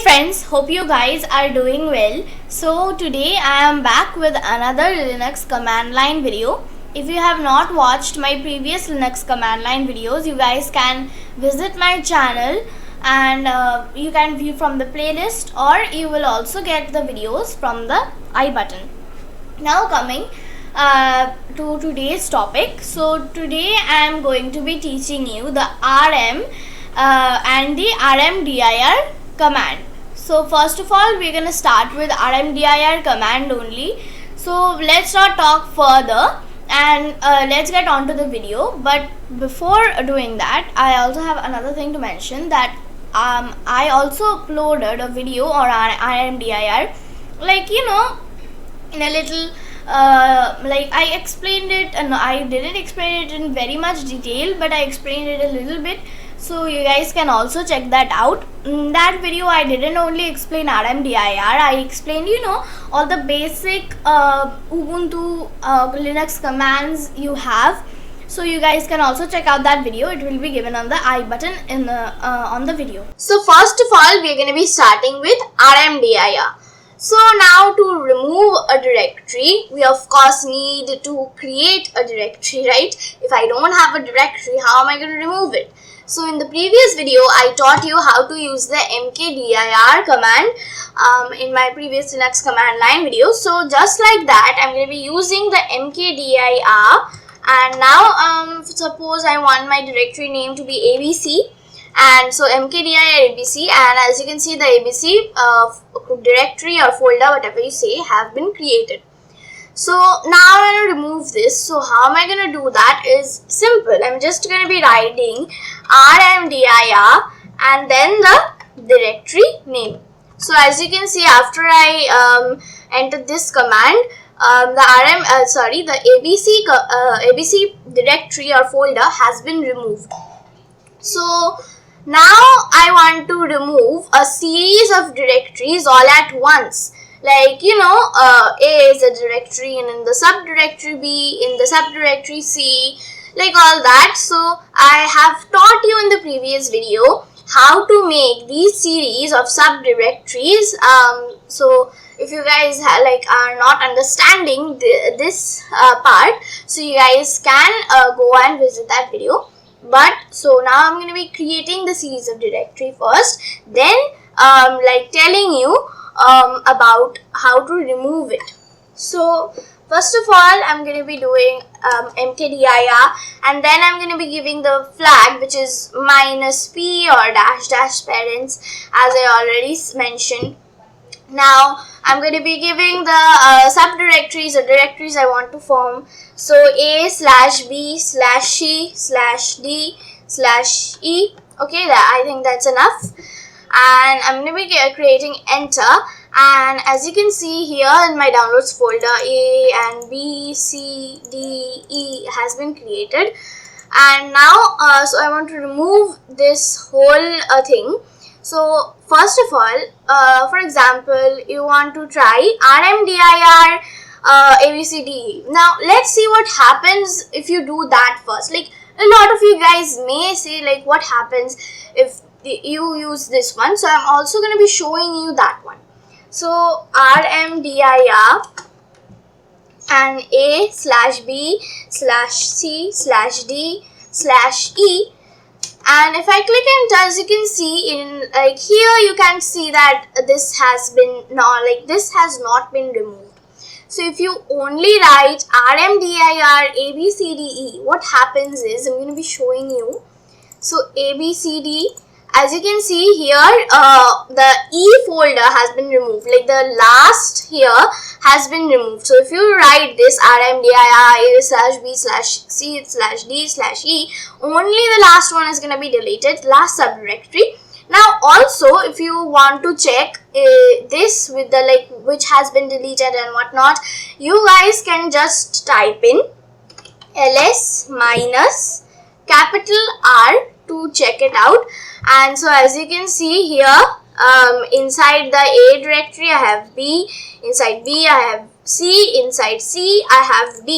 friends, hope you guys are doing well. So today I am back with another Linux command line video. If you have not watched my previous Linux command line videos, you guys can visit my channel and you can view from the playlist, or you will also get the videos from the I button. Now coming to today's topic. So today I am going to be teaching you the rm and the rmdir command. So first of all, we're gonna start with rmdir command only. So let's not talk further and let's get on to the video. But before doing that, I also have another thing to mention, that I also uploaded a video on rmdir, like in a little like I explained it, and I didn't explain it in very much detail, but I explained it a little bit, so you guys can also check that out. In that video I didn't only explain rmdir, I explained all the basic Ubuntu Linux commands you have. So you guys can also check out that video. It will be given on the I button in the on the video. So first of all, we are going to be starting with rmdir. So now to remove a directory, we of course need to create a directory, right? If I don't have a directory, how am I going to remove it? So in the previous video, I taught you how to use the mkdir command in my previous Linux command line video. So just like that, I'm going to be using the mkdir, and now suppose I want my directory name to be abc. And so mkdir abc, and as you can see, the abc directory or folder, whatever you say, have been created. So now I'm going to remove this. So how am I going to do that is simple. I'm just going to be writing rmdir and then the directory name. So as you can see, after I enter this command, the abc directory or folder has been removed. So now I want to remove a series of directories all at once. Like A is a directory, and in the subdirectory B, in the subdirectory C, like all that. So I have taught you in the previous video how to make these series of subdirectories. So if you guys are not understanding this part, so you guys can go and visit that video. But so now I'm going to be creating the series of directory first, then telling you about how to remove it. So first of all, I'm going to be doing mkdir, and then I'm going to be giving the flag, which is -p or -- parents, as I already mentioned. Now I'm going to be giving the subdirectories or directories I want to form. So a/b/c/d/e. Okay, I think that's enough. And I'm going to be creating enter. And as you can see here in my downloads folder, A and B, C, D, E has been created. And now, so I want to remove this whole thing. So first of all, for example, you want to try rmdir abcde. Now let's see what happens if you do that first. Like a lot of you guys may say, like, what happens if you use this one. So I'm also going to be showing you that one. So rmdir and a/b/c/d/e. And if I click enter, as you can see, in here you can see that this has not been removed. So if you only write rmdir abcde, what happens is, I'm going to be showing you. So abcd, as you can see here, the E folder has been removed, like the last here has been removed. So if you write this rmdir a/b/c/d/e, only the last one is going to be deleted, last subdirectory. Now also, if you want to check this with the which has been deleted and whatnot, you guys can just type in ls -R to check it out. And so as you can see here, inside the A directory I have B, inside B I have C, inside C I have D.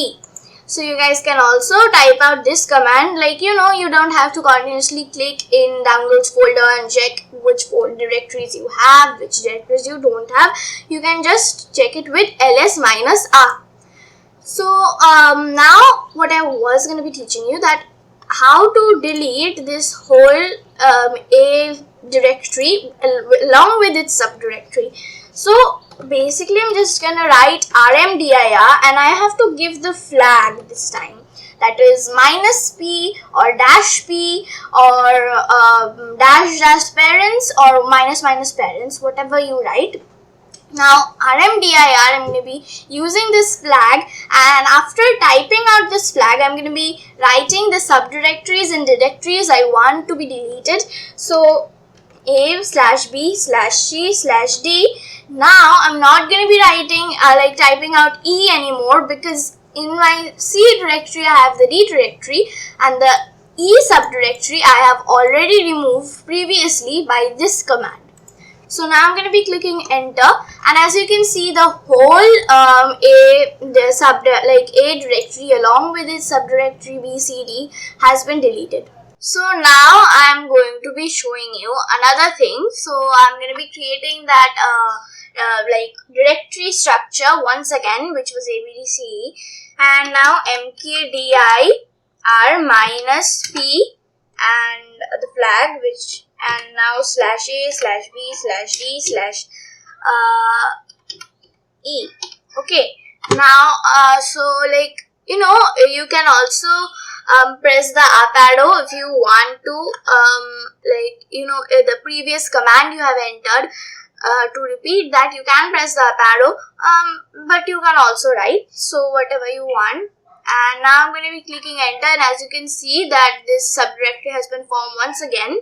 So you guys can also type out this command, like you don't have to continuously click in downloads folder and check which directories you have, which directories you don't have. You can just check it with ls-r. So now what I was going to be teaching you, that how to delete this whole A directory along with its subdirectory. So basically I'm just gonna write rmdir, and I have to give the flag this time, that is -p or -p or dash parents or minus parents, whatever you write. Now rmdir, I'm going to be using this flag, and after typing out this flag, I'm going to be writing the subdirectories and directories I want to be deleted. So a/b/c/d. Now I'm not going to be writing typing out E anymore, because in my C directory I have the D directory, and the E subdirectory I have already removed previously by this command. So now I'm going to be clicking enter, and as you can see, the whole A directory along with its subdirectory B, C, D has been deleted. So now I'm going to be showing you another thing. So I'm going to be creating that directory structure once again, which was ABDCE, and now mkdir -p and the flag, which, and now /a/b/d/e. Okay, now so you can also press the up arrow if you want to the previous command you have entered. To repeat that, you can press the up arrow, but you can also write, so whatever you want. And now I'm going to be clicking enter, and as you can see that this subdirectory has been formed once again.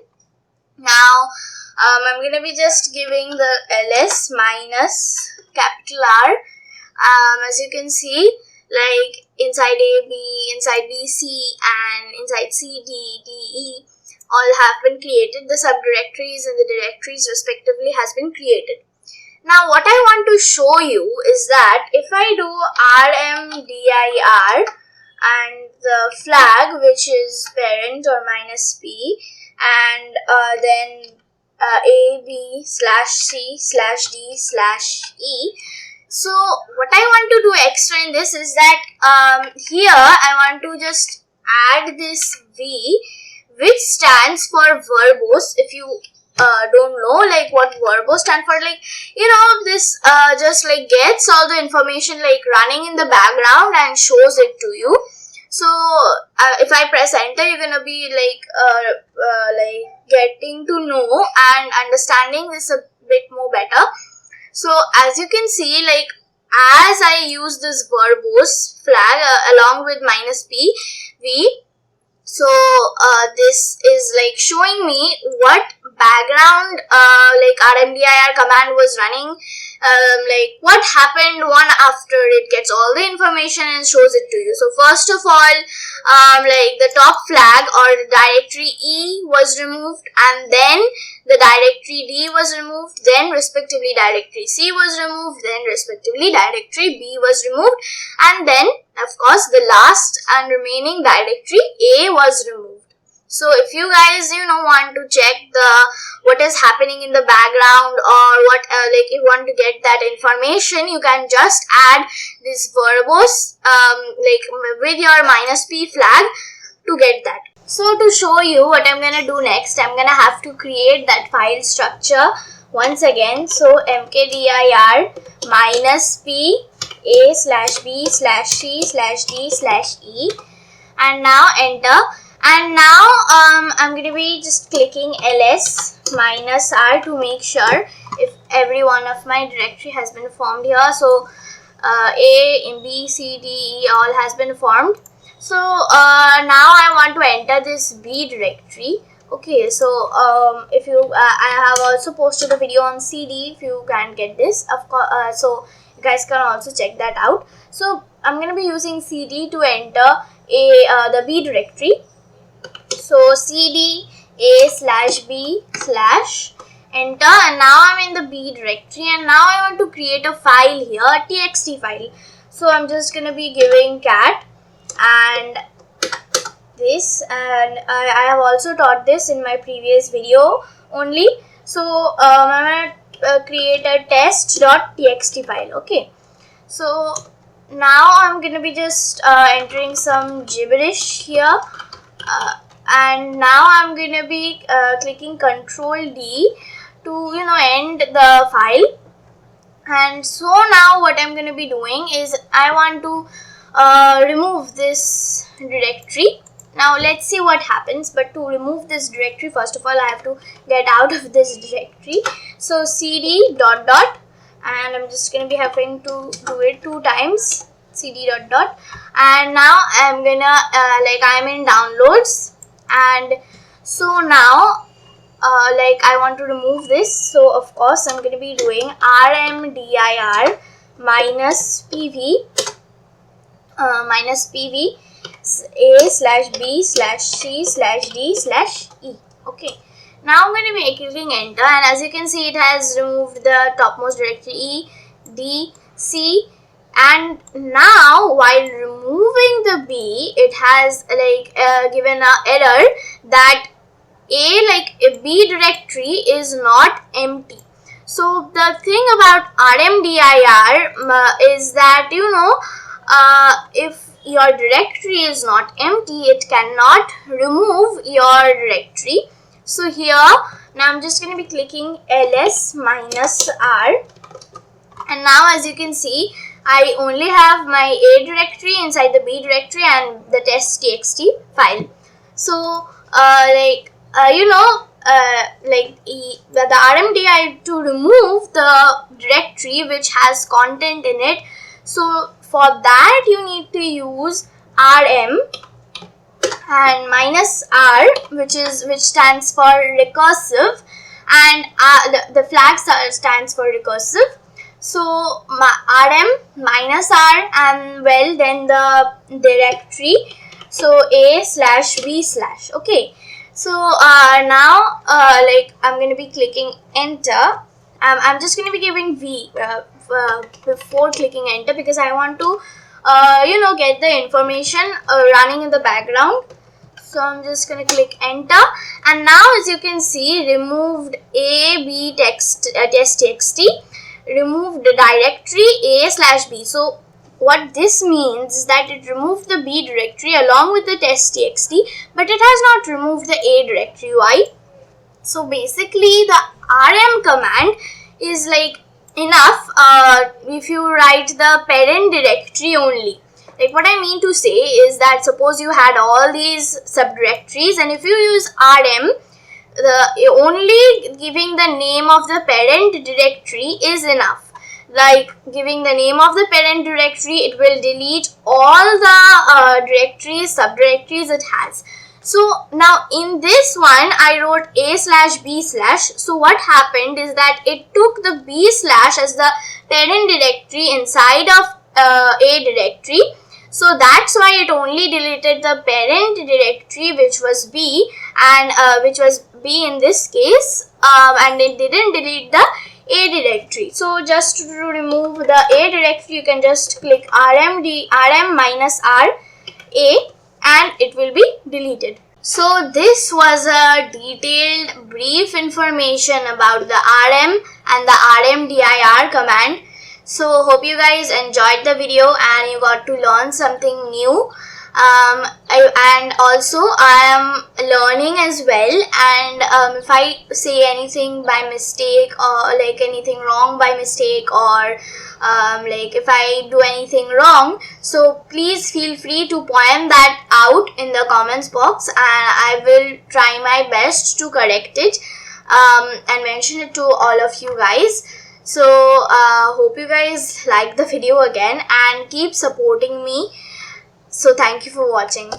Now I'm going to be just giving the ls -R. As you can see, like inside A, B, inside B, C, and inside C, D, D, E, all have been created. The subdirectories and the directories respectively has been created. Now what I want to show you is that if I do rmdir and the flag, which is parent or -p, and then a/b/c/d/e. So what I want to do extra in this is that here I want to just add this V, which stands for verbose. If you don't know what verbose stand for, this just gets all the information running in the background and shows it to you. So if I press enter, you're gonna be getting to know and understanding this a bit more better. So as you can see, as I use this verbose flag along with -p/v, so this is showing me what background rmdir command was running, what happened one after it gets all the information and shows it to you. So first of all, the top flag or the directory E was removed, and then the directory D was removed, then respectively directory C was removed, then respectively directory B was removed, and then of course the last and remaining directory A was removed. So if you guys want to check what is happening in the background, or what if you want to get that information, you can just add this verbose with your -p flag to get that. So to show you what I'm gonna do next, I'm gonna have to create that file structure once again. So mkdir -p a/b/c/d/e, and now enter. And now I'm going to be just clicking ls-r to make sure if every one of my directory has been formed here. So A, B, C, D, E all has been formed. So now I want to enter this B directory. Okay, so if you I have also posted a video on CD if you can get this, of course. So you guys can also check that out. So I'm going to be using CD to enter the B directory. So cd a/b/enter, and now I'm in the B directory, and now I want to create a file here, a txt file. So I'm just gonna be giving cat case, and I have also taught this in my previous video only. So I'm gonna create a test.txt file. Okay, so now I'm gonna be just entering some gibberish here, and now I'm gonna be clicking Ctrl D to end the file. And so now what I'm going to be doing is I want to remove this directory. Now let's see what happens. But to remove this directory, first of all I have to get out of this directory. So cd dot dot, and I'm just going to be having to do it 2 times, cd dot dot, and now I'm gonna I'm in downloads, and so now I want to remove this. So of course I'm going to be doing rmdir minus pv a slash b slash c slash d slash e. Okay, now I'm going to be clicking enter, and as you can see it has removed the topmost directory e, d, c, and now while removing the b it has given an error that a B directory is not empty. So the thing about rmdir is that if your directory is not empty, it cannot remove your directory. So here now I'm just going to be clicking ls minus r, and now as you can see I only have my A directory inside the B directory and the test.txt file. So the rmdir to remove the directory which has content in it. So for that you need to use rm and minus r, which stands for recursive, and the flag stands for recursive. So rm minus r, and then the directory, so a slash b slash. Okay, so now I'm going to be clicking enter. I'm just going to be giving v before clicking enter because I want to get the information running in the background. So I'm just going to click enter, and now as you can see removed a b test.txt, removed the directory a slash b. So what this means is that it removed the B directory along with the test.txt, but it has not removed the A directory. Why? So basically the rm command is enough if you write the parent directory only. What I mean to say is that suppose you had all these subdirectories, and if you use rm, the only giving the name of the parent directory is enough. Giving the name of the parent directory, it will delete all the directories, subdirectories it has. So now in this one I wrote a slash b slash. So what happened is that it took the b slash as the parent directory inside of a directory. So that's why it only deleted the parent directory, which was b, and which was b in this case, and it didn't delete the A directory. So just to remove the A directory, you can just click rm minus r a, and it will be deleted. So this was a detailed brief information about the rm and the rmdir command. So hope you guys enjoyed the video and you got to learn something new. And also I am learning as well, and if I say anything by mistake, or anything wrong by mistake, or if I do anything wrong, so please feel free to point that out in the comments box, and I will try my best to correct it and mention it to all of you guys. So hope you guys like the video again and keep supporting me. So thank you for watching.